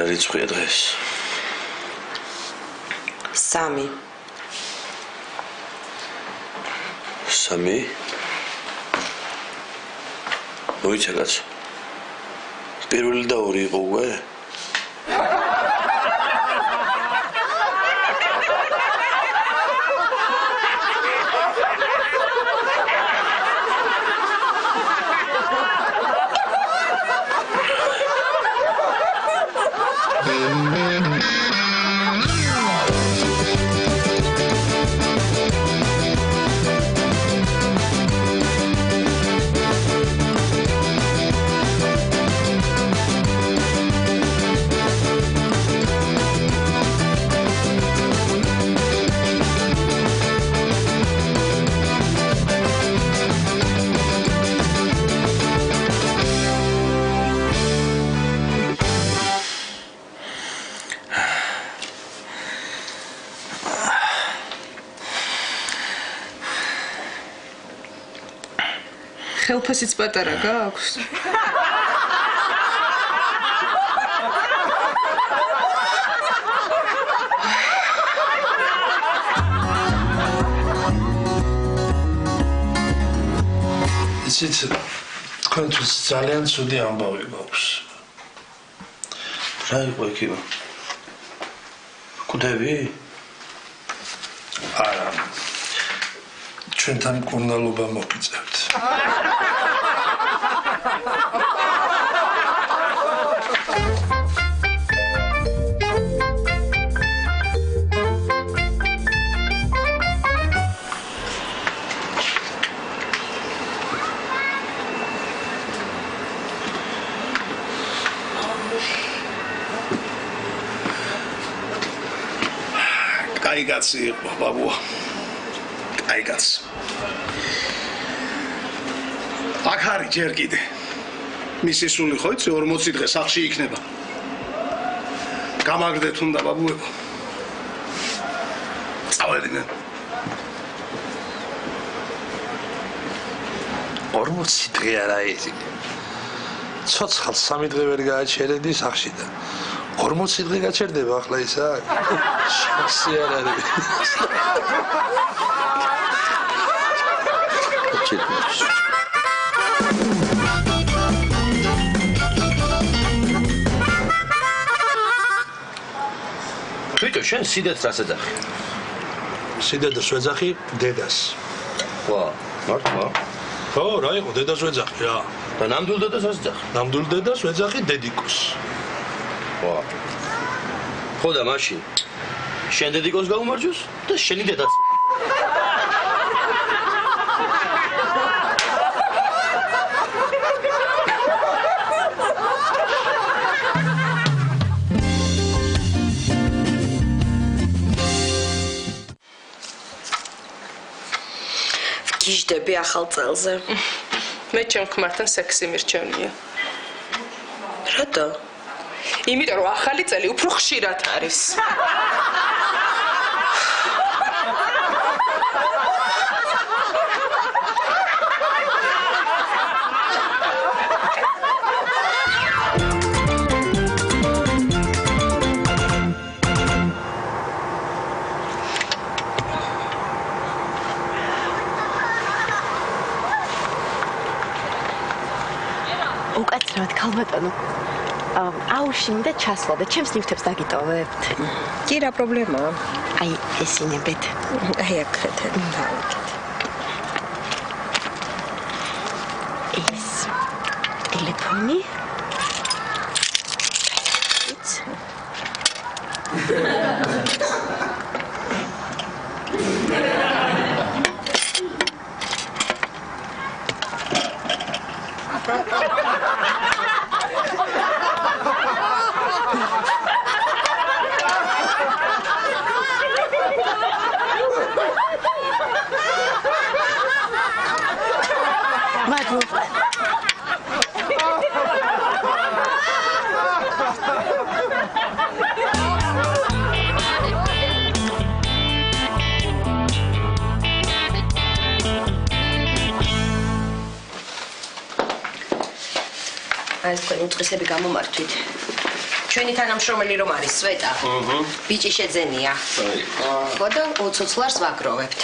რა რიცხვია დღეს? 3. 3? მოიცა კაც. პირველი და 2 იყო უკვე? ხელფასიც პატარა გააქვს? იცით, თქვენთვის ძალიან ცუდი ამბავი გვაქვს. რა იყო იქ? კუდები? არა. ჩვენთან მკურნალობა მოგიწევთ. კაი კაცი იყო ბაბუა. კაი კაცი. აქ არის ჯერ კიდე. მისი სული ხო იცი 40 დღე სახლში იქნება. გამაგრდეთ უნდა ბაბუებო. წავედინე. 40 დღე არა ეს. ცოცხალ 3 დღე ვერ გააჩერედი სახლში და 40 დღე გაჩერდება ახლა ისა. შანსი არ არის. თვითონ შენ სიდეთს რას ეძახი? სიდეთს ვეძახი დედას. ვა, მართლა? ხო, რა იყო დედას ვეძახი რა. და ნამდვილ დედას რას ეძახი? ნამდვილ დედას ვეძახი დედიკოს. ვა. ხო და მაშინ შენ დედიკოს გაუმარჯოს და შენი დედაც. გიჟდები ახალ წელზე. მე ჩემ ქმართან სექსი მირჩევნია. რატო? იმიტომ რომ ახალი წელი უფრო ხშირად არის. უკაცრავად ქალბატონო. აუში და ჩასვლა და ჩემს ნივთებს დაგიტოვებთ. კი რა პრობლემაა? აი ესინებეთ. აი აქეთ. ეს ტელეფონი. ეს თქვენი უწყისები გამომართვით. ჩვენი თანამშრომელი რომ არის სვეტა. ბიჭი შეძენია. ხო და ოცოცლარს ვაგროვებთ.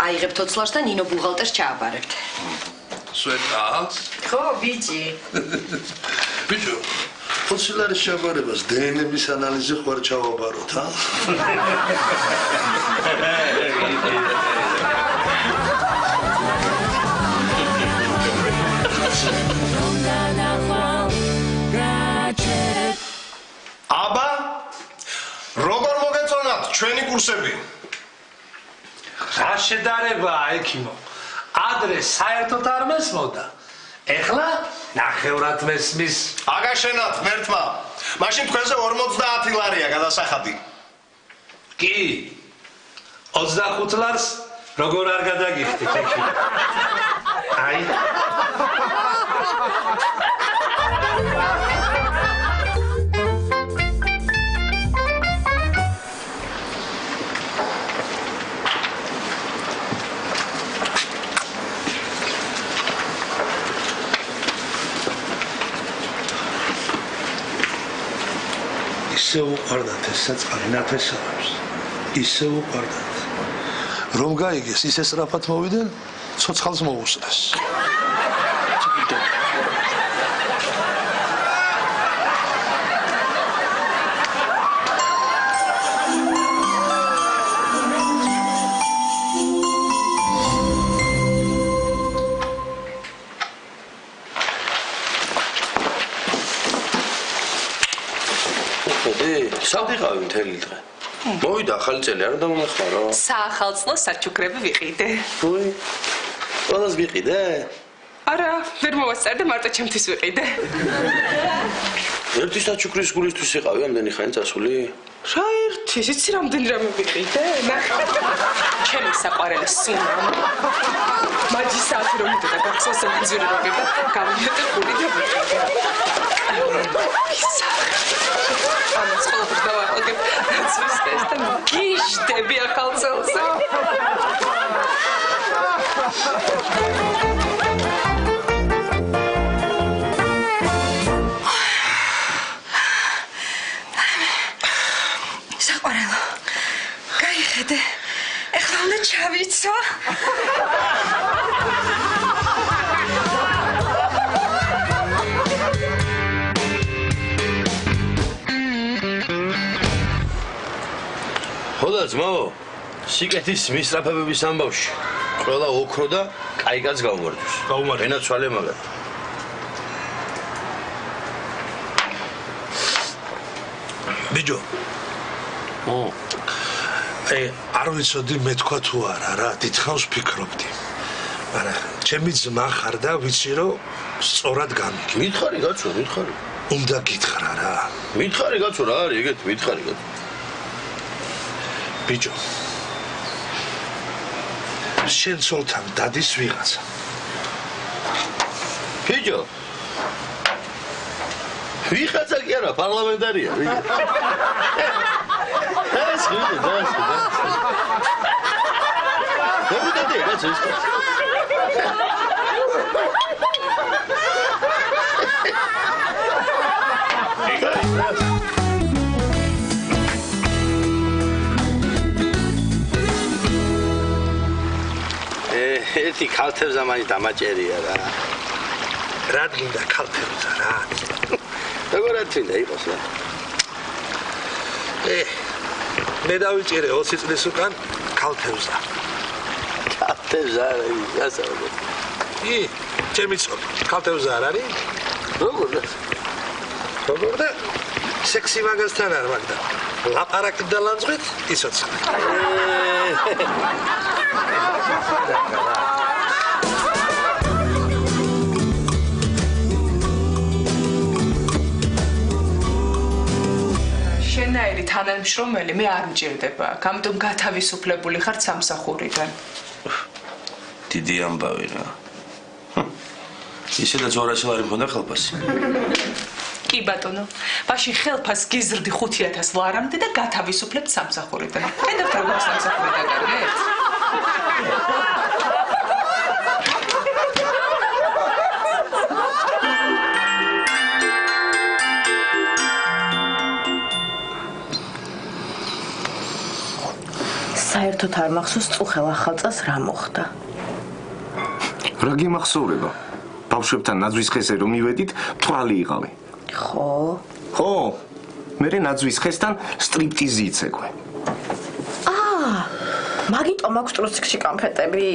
აიღებთ ოცლარს და ნინო ბუღალტერს ჩააბარებთ. სვეტა? ხო, ბიჭი. ბიჭო, ოცლარის ჩაბარებას დნმ-ის ანალიზი ხوار ჩავაბაროთ, ა? აბა როგორ მოგეწონათ ჩვენი კურსები? რა შედარებაა, ექიმო? ადრე საერთოდ არ მესმოდა. ეხლა ნახევრად მესმის. აგაშენათ მერთმა. მაშინ თქვენზე 50 ლარია გადასახადი. კი. 25 ლარს როგორ არ გადაგიხდით, ექიმო? აი. ისე უყარდათ ეს საწყარი ნათესავებს. ისე უყარდათ. რომ გაიგეს, ისე სწრაფად მოვიდნენ, ცოცხალს მოუსწრეს. სამდიყავი მთელი დღე. მოვიდა ახალი წელი არ დამონახმარო. საახალწლო საჩუქრები ვიყიდე. უი. ყველას ვიყიდე? არა, ვერ მოვასწარდე, მარტო ჩემთვის ვიყიდე. ერთი საჩუქრის გულისთვის იყავი ამდენი ხანი წასული? რა ერთი, იცი რამდენი რამე ვიყიდე? ჩემი საყვარელი სუნა. მაჯისაათი რომ მიდოდა გახსოვს ელიზური როგება, გავიმეტე გული და ვიყიდე. ამას ყველაფერს დავაყოლებ, რაც ვისწეს და გიშდები ახალ წელზე. საყვარელო. გაიხედე. ეხლა უნდა ჩავიცვა. ხოდა ძმაო, სიკეთის მისწრაფებების ამბავში ყველა ოქრო და კაი კაცს გაუმარჯოს. ენა ცვალე მაგათ. ბიჭო. არ ვიცოდი მე თქვა თუ არა რა, დიდხანს ვფიქრობდი. მაგრამ ჩემი ძმა ხარ და ვიცი რომ სწორად გამიგე. მითხარი კაცო, მითხარი. უნდა გითხრა რა. მითხარი კაცო, რა არის ეგეთ, მითხარი კაცო. ბიჭო. შენ ცოლთან დადის ვიღაცა. ბიჭო. ვიღაცა კი არა, პარლამენტარია. ეს გული დასი. დეპუტატია კაცო ის. ერთი ქალთევზა მაინც დამაჭერია რა. რა გინდა ქალთევზა რა? როგორად თვითონ იყოს რა. მე დავიჭერე 20 წლის უკან ქალთევზა. ქალთევზა გასაუბრებ. ჩემი ცოლი ქალთევზა არ არის? როგორ და სექსი მაგასთან არ მაგდა. ლაპარაკით და ლანძღვით ისოც. შენაირი თანამშრომელი მე არ მჭირდება, ამიტომ გათავისუფლებული ხარ სამსახურიდან. დიდი ამბავი რა. ისედაც 200 ლარი მქონდა ხელფასი. კი ბატონო, მაშინ ხელფას გიზრდი 5000 ლარამდე და გათავისუფლებთ სამსახურიდან. ხედავთ როგორ სამსახური დაგარგეთ? საერთოდ არ მახსოვს წუხელ ახალ წელს რა მოხდა. რა გიმახსოვრება? ბავშვებთან ნაძვის ხეზე რომ მივედით, თვალი იყავი. ხო, მერე ნაძვის ხესთან სტრიპტიზი იცეკვე. მაგიტომ აქვს ტრუსიკში კონფეტები.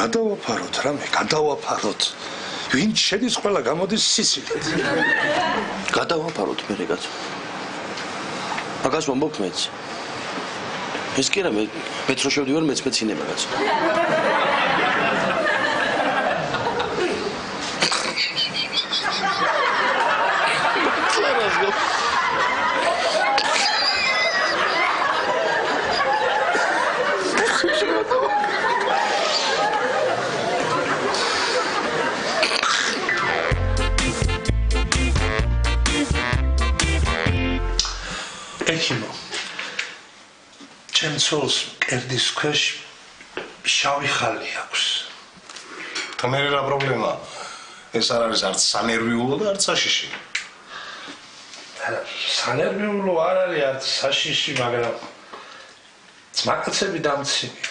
გადავაფაროთ რამე, გადავაფაროთ. ვინ შედის ყველა გამოდის სიცილით. გადავაფაროთ მე რეგაც. მაგას ვამბობ მეც. ეს კი არა მეც რო შევდივარ მეც მეცინება რაც. ექიმო ჩემ ცოლს კერდის ქვეშ შავი ხალი აქვს. და მე რა პრობლემა? ეს არ არის არც სანერვიულო და არც საშიში. სანერვიულო არ არის არც საშიში, მაგრამ ძმაკაცები დამცინია.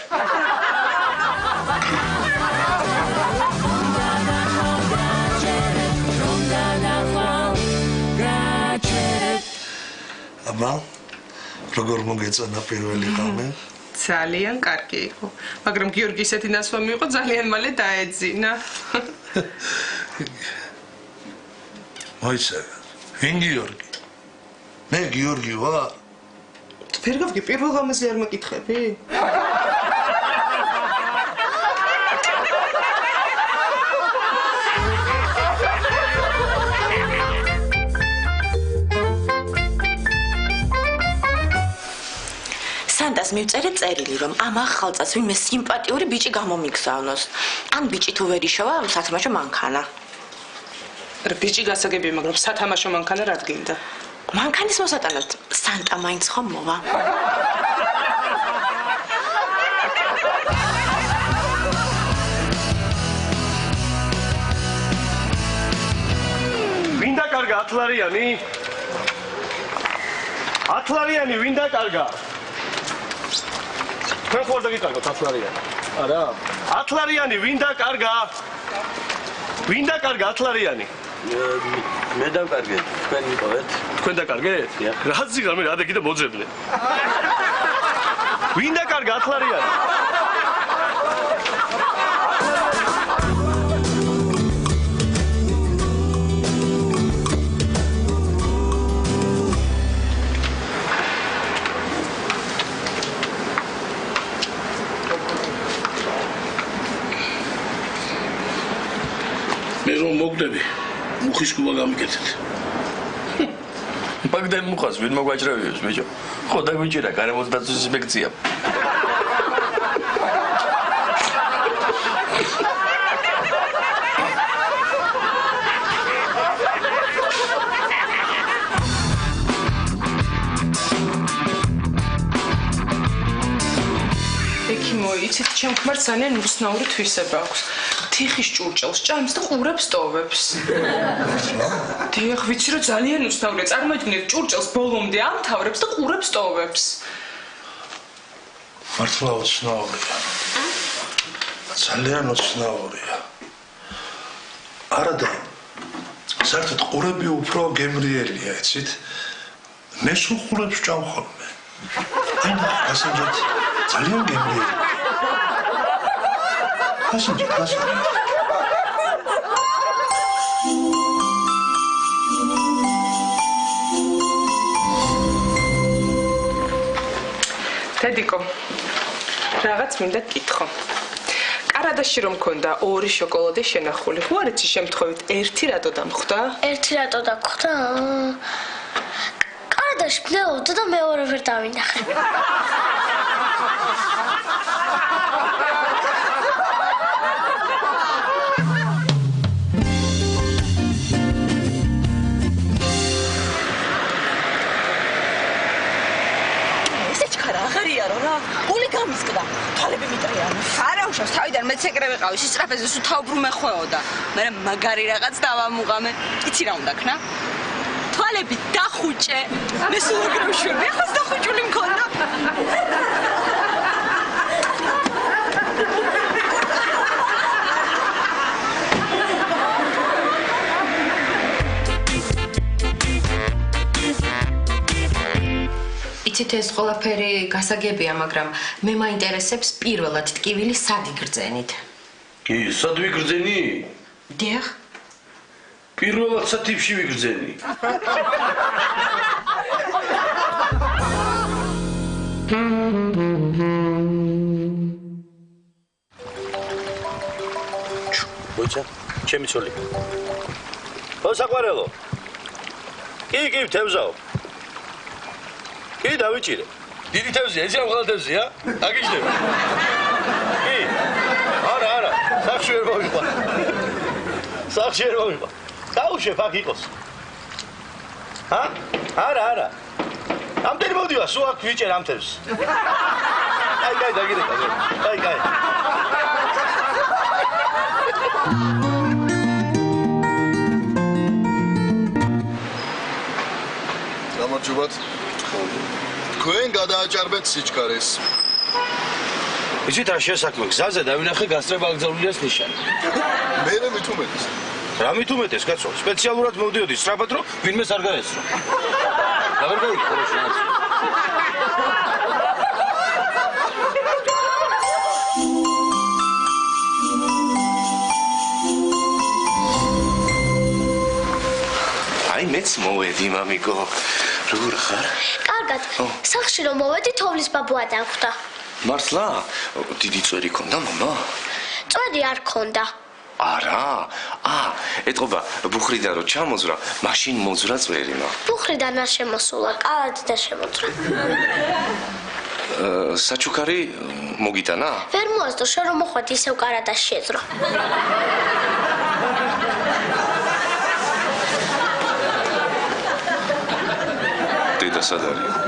აბა როგორ მოგეწონა პირველი ღამე? ძალიან კარგი იყო, მაგრამ გიორგი ისეთი ნაცვლად მიიღო, ძალიან მალე დაეძინა. მოიცა, ვინ გიორგი? მე გიორგი ვარ. ვერ გავიგე, პირველ ღამეზე არ მეკითხები? სანდას მივწერე წერილი, რომ ამ ახალწელს ვინმე სიმპათიური ბიჭი გამომიგზავნოს. ან ბიჭი თუ ვერ იშოვა, სათამაშო მანქანა. ბიჭი გასაგებია, მაგრამ სათამაშო მანქანა რა გინდა? მანქანის მოსატანად სანტა მაინც ხომ მოვა. ვინ დაკარგა ათლარიანი? ათლარიანი ვინ დაკარგა? თქვენ ხო არ დაგიკარგოთ ათლარიანი? არა. ათლარიანი ვინ დაკარგა? ვინ დაკარგა ათლარიანი? მე დავკარგე, თქვენ მიყავეთ. თქვენ დაკარგეთ? რა ზიგარ მე რა და კიდე მოძებნე. ვინ დაკარგა ათლარიანი? მე რომ მოგდები, მუხის კუბა გამიკეთეთ. მაგდენ მუხას ვინ მოგვაჭრევიოს ბიჭო? ხო დაგვიჭირა გარემოს დაცვის ინსპექციამ. ექიმო, იცით, ჩემ ქმარს ძალიან უცნაური თვისება აქვს. თიხის ჭურჭელს ჭამს და ყურებს ტოვებს. დიახ, ვიცი რომ ძალიან უცნაურია. წარმოიდგინეთ, ჭურჭელს ბოლომდე ამთავრებს და ყურებს ტოვებს. მართლა უცნაურია. ძალიან უცნაურია. არადა საერთოდ ყურები უფრო გემრიელია, იცით? მე სულ ყურებს ჭამ ხოლმე. აი და გასაგებად ძალიან გემრიელია. გასაგებად დედიკო, რაღაც მინდა გკითხო. კარა კარადაში რომ მქონდა 2 შოკოლადი შენახული, ხო არ იცი შემთხვევით 1 რატო დამხვდა? 1 რატო დაგხვდა? კარადაში მნელობდა და მეორე ვერ დავინახე. გული გამისკდა, თვალები მიტრიანა. არა უშავს, თავიდან მეც ეგრე ვიყავი, სისწრაფეზე სულ თავბრუ მეხვეოდა. მე მაგარი რაღაც დავამუღამე. იცი რა უნდა ქნა? თვალები დახუჭე. მე სულ ეგრე ვშვები, ახლა დახუჭული მქონდა. იცით ეს ყველაფერი გასაგებია, მაგრამ მე მაინტერესებს პირველად ტკივილი სად იგრძენით? კი, სად ვიგრძენი? დიახ. პირველად სათიფში ვიგრძენი. მოიცა, ჩემი ცოლი. ო საყვარელო. კი, თევზაო. კი, დავიჭირე. დიდი თევზია, ეს რა ყველა თევზია? აგიჭდება. კი. არა, სახში ვერ მოვიყვა. სახში ვერ მოვიყვა. დაუშვებ აქ იყოს. ჰა? არა. ამდენი მოვდივა, სულ აქ ვიჭერ ამ თევზს. აი, დაგირეკა. აი. გამარჯობათ. თქვენ გადააჭარბეთ სიჩქარეს. იცით რა შესაქმე, გზაზე დავინახე გასწრება აგზავნილის ნიშანი. მე მით უმეტეს. რა მით უმეტეს, კაცო? სპეციალურად მოვდიოდი სწრაფად, რომ ვინმეს არ გაესწრო. რა ვერ გავიგე, ხოროში რა. აი მეც მოვედი, მამიკო. როგორ ხარ? კარგად. სახში რომ მოვედი, თოვლის ბაბუა დაგხვდა. მართლა? დიდი წვერი ქონდა, მამა? წვერი არ ქონდა. არა. ეტყობა, ბუხრიდან რო ჩამოძრა, მაშინ მოძრა წვერიმა. ბუხრიდან არ შემოსულა, კალათიდან შემოძრა. საჩუქარი მოგიტანა? ვერ მოასწრო, შენ რომ მოხვედი, ისევ კარადაში შეძრო. დედა სად არის?